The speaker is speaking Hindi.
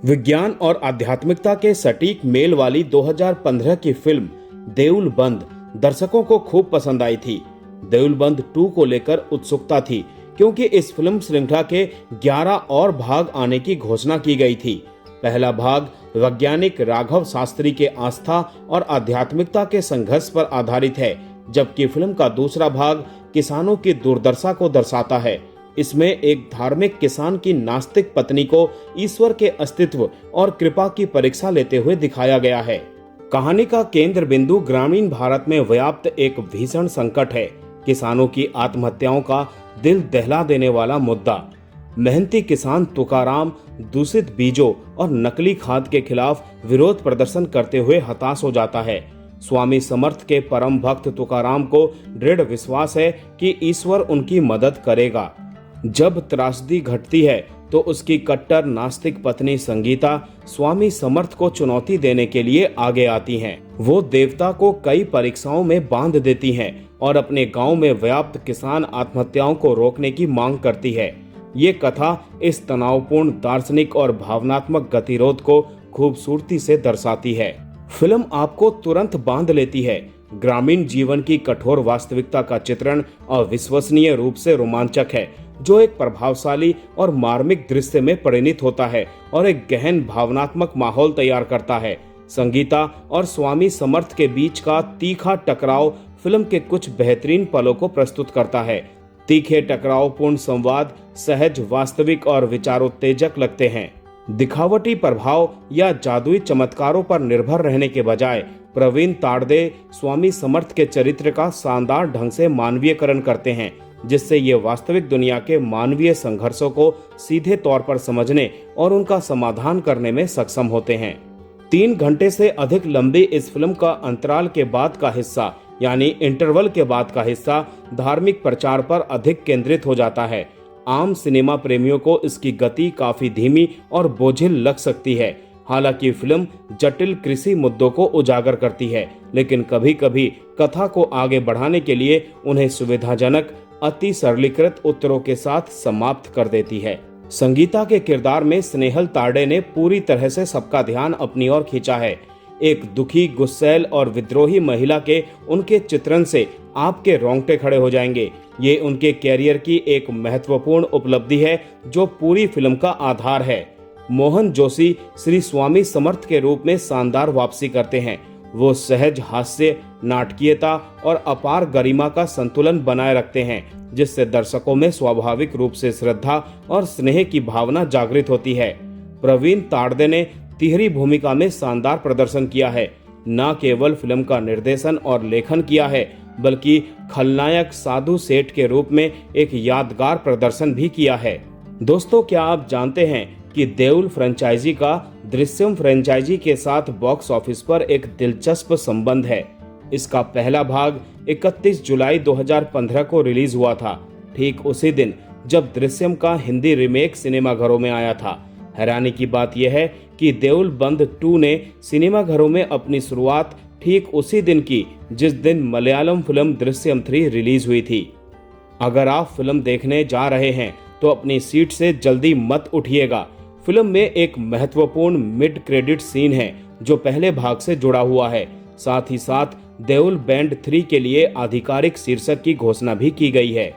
विज्ञान और आध्यात्मिकता के सटीक मेल वाली 2015 की फिल्म देउल बंद दर्शकों को खूब पसंद आई थी। देउल बंद 2 को लेकर उत्सुकता थी क्योंकि इस फिल्म श्रृंखला के 11 और भाग आने की घोषणा की गई थी। पहला भाग वैज्ञानिक राघव शास्त्री के आस्था और आध्यात्मिकता के संघर्ष पर आधारित है, जबकि फिल्म का दूसरा भाग किसानों की दुर्दशा को दर्शाता है। इसमें एक धार्मिक किसान की नास्तिक पत्नी को ईश्वर के अस्तित्व और कृपा की परीक्षा लेते हुए दिखाया गया है। कहानी का केंद्र बिंदु ग्रामीण भारत में व्याप्त एक भीषण संकट है। किसानों की आत्महत्याओं का दिल दहला देने वाला मुद्दा। मेहनती किसान तुकाराम दूषित बीजों और नकली खाद के खिलाफ विरोध प्रदर्शन करते हुए हताश हो जाता है। स्वामी समर्थ के परम भक्त तुकाराम को दृढ़ विश्वास है कि ईश्वर उनकी मदद करेगा। जब त्रासदी घटती है तो उसकी कट्टर नास्तिक पत्नी संगीता स्वामी समर्थ को चुनौती देने के लिए आगे आती हैं। वो देवता को कई परीक्षाओं में बांध देती हैं और अपने गांव में व्याप्त किसान आत्महत्याओं को रोकने की मांग करती है। ये कथा इस तनावपूर्ण दार्शनिक और भावनात्मक गतिरोध को खूबसूरती से दर्शाती है। फिल्म आपको तुरंत बांध लेती है। ग्रामीण जीवन की कठोर वास्तविकता का चित्रण अविश्वसनीय रूप से रोमांचक है, जो एक प्रभावशाली और मार्मिक दृश्य में परिणत होता है और एक गहन भावनात्मक माहौल तैयार करता है। संगीता और स्वामी समर्थ के बीच का तीखा टकराव फिल्म के कुछ बेहतरीन पलों को प्रस्तुत करता है। तीखे टकरावपूर्ण संवाद सहज, वास्तविक और विचारोत्तेजक लगते हैं। दिखावटी प्रभाव या जादुई चमत्कारों पर निर्भर रहने के बजाय प्रवीण ताड़दे स्वामी समर्थ के चरित्र का शानदार ढंग से मानवीयकरण करते हैं, जिससे ये वास्तविक दुनिया के मानवीय संघर्षों को सीधे तौर पर समझने और उनका समाधान करने में सक्षम होते हैं। 3 घंटे से अधिक लंबी इस फिल्म का अंतराल के बाद का हिस्सा यानी इंटरवल के बाद का हिस्सा धार्मिक प्रचार पर अधिक केंद्रित हो जाता है। आम सिनेमा प्रेमियों को इसकी गति काफी धीमी और बोझिल लग सकती है। हालांकि फिल्म जटिल कृषि मुद्दों को उजागर करती है, लेकिन कभी कभी कथा को आगे बढ़ाने के लिए उन्हें सुविधाजनक अति सरलीकृत उत्तरों के साथ समाप्त कर देती है। संगीता के किरदार में स्नेहल ताड़े ने पूरी तरह से सबका ध्यान अपनी ओर खींचा है। एक दुखी, गुस्सैल और विद्रोही महिला के उनके चित्रण से आपके रोंगटे खड़े हो जाएंगे। ये उनके कैरियर की एक महत्वपूर्ण उपलब्धि है जो पूरी फिल्म का आधार है। मोहन जोशी श्री स्वामी समर्थ के रूप में शानदार वापसी करते हैं। वो सहज हास्य, नाटकीयता और अपार गरिमा का संतुलन बनाए रखते हैं, जिससे दर्शकों में स्वाभाविक रूप से श्रद्धा और स्नेह की भावना जागृत होती है। प्रवीण ताड़दे ने तिहरी भूमिका में शानदार प्रदर्शन किया है। न केवल फिल्म का निर्देशन और लेखन किया है, बल्कि खलनायक साधु सेठ के रूप में एक यादगार प्रदर्शन भी किया है। दोस्तों, क्या आप जानते हैं कि देउल फ्रेंचाइजी का दृश्यम फ्रेंचाइजी के साथ बॉक्स ऑफिस पर एक दिलचस्प संबंध है। इसका पहला भाग 31 जुलाई 2015 को रिलीज हुआ था, ठीक उसी दिन जब दृश्यम का हिंदी रीमेक सिनेमाघरों में आया था। हैरानी की बात यह है कि देउल बंद 2 ने सिनेमाघरों में अपनी शुरुआत ठीक उसी दिन की जिस दिन मलयालम फिल्म दृश्यम 3 रिलीज हुई थी। अगर आप फिल्म देखने जा रहे हैं तो अपनी सीट से जल्दी मत उठिएगा। फिल्म में एक महत्वपूर्ण मिड क्रेडिट सीन है जो पहले भाग से जुड़ा हुआ है। साथ ही साथ देउल बैंड 3 के लिए आधिकारिक शीर्षक की घोषणा भी की गई है।